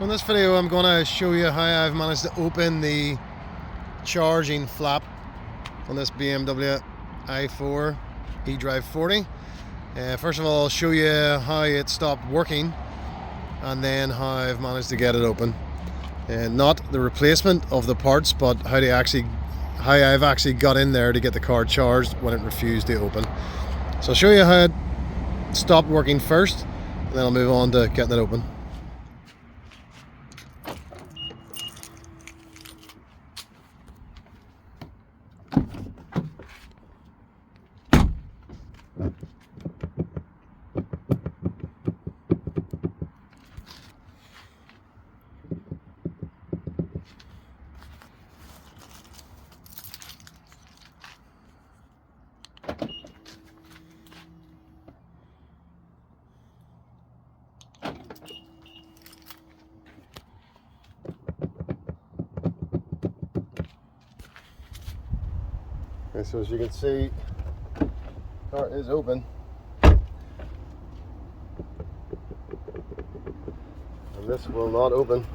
So in this video I'm going to show you how I've managed to open the charging flap on this BMW i4 eDrive 40. First of all, I'll show you how it stopped working and then how I've managed to get it open. Not the replacement of the parts, but how I've actually got in there to get the car charged when it refused to open. So I'll show you how it stopped working first, and then I'll move on to getting it open. Okay, so as you can see, the car is open, and this will not open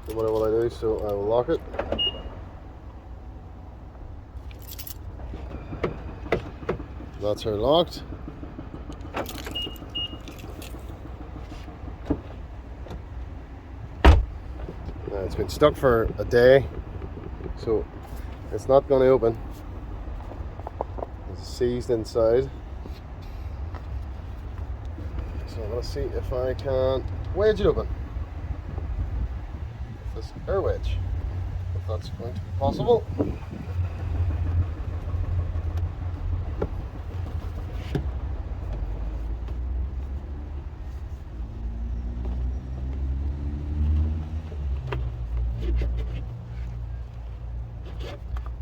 no matter what I do, so I will lock it. That's her locked. Now it's been stuck for a day, so it's not going to open. It's seized inside. So I'm going to see if I can wedge it open with this air wedge, if that's going to be possible.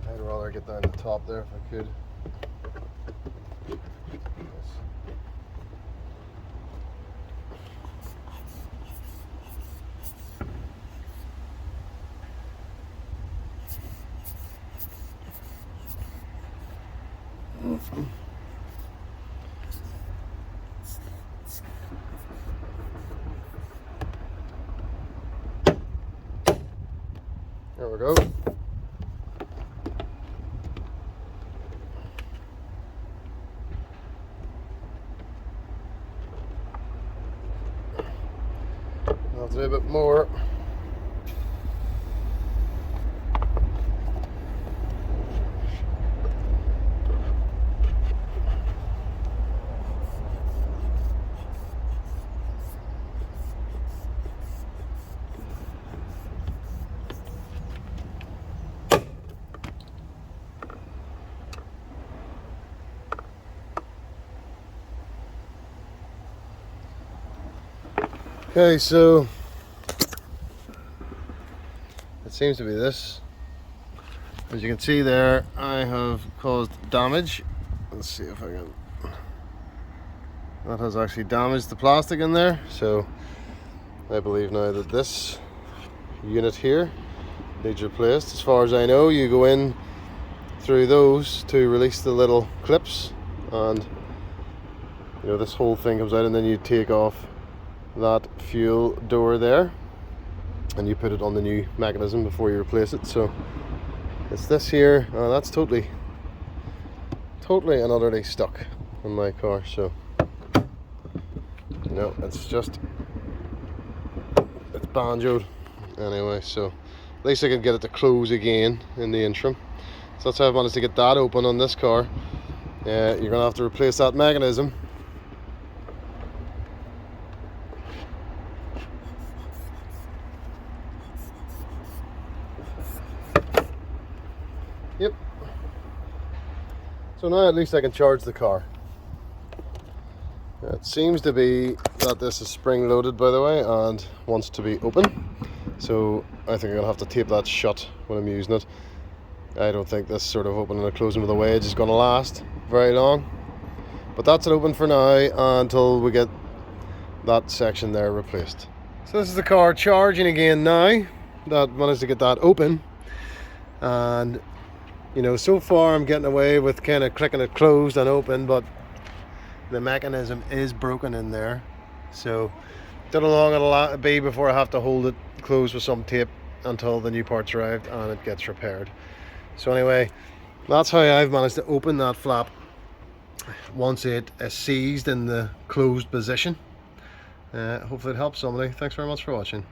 I'd rather get down to the top there if I could. There we go. I'll have to do a bit more. Okay, so it seems to be this. As you can see there, I have caused damage. Let's see if I can. That has actually damaged the plastic in there. So I believe now that this unit here needs replaced. As far as I know, you go in through those to release the little clips, and you know, this whole thing comes out, and then you take off that fuel door there and you put it on the new mechanism before you replace it. So it's this here. That's totally and utterly stuck on my car, so you know, it's banjoed anyway. So at least I can get it to close again in the interim. So that's how I've managed to get that open on this car. You're gonna have to replace that mechanism. Yep. So now at least I can charge the car. It seems to be that this is spring loaded, by the way, and wants to be open. So I think I'm gonna have to tape that shut when I'm using it. I don't think this sort of opening and closing with a wedge is gonna last very long. But that's it open for now until we get that section there replaced. So this is the car charging again now. That managed to get that open, and you know, so far I'm getting away with kind of clicking it closed and open, but the mechanism is broken in there. So Don't know how long it'll be before I have to hold it closed with some tape until the new part's arrived and it gets repaired. So anyway, that's how I've managed to open that flap once it is seized in the closed position. Hopefully it helps somebody. Thanks very much for watching.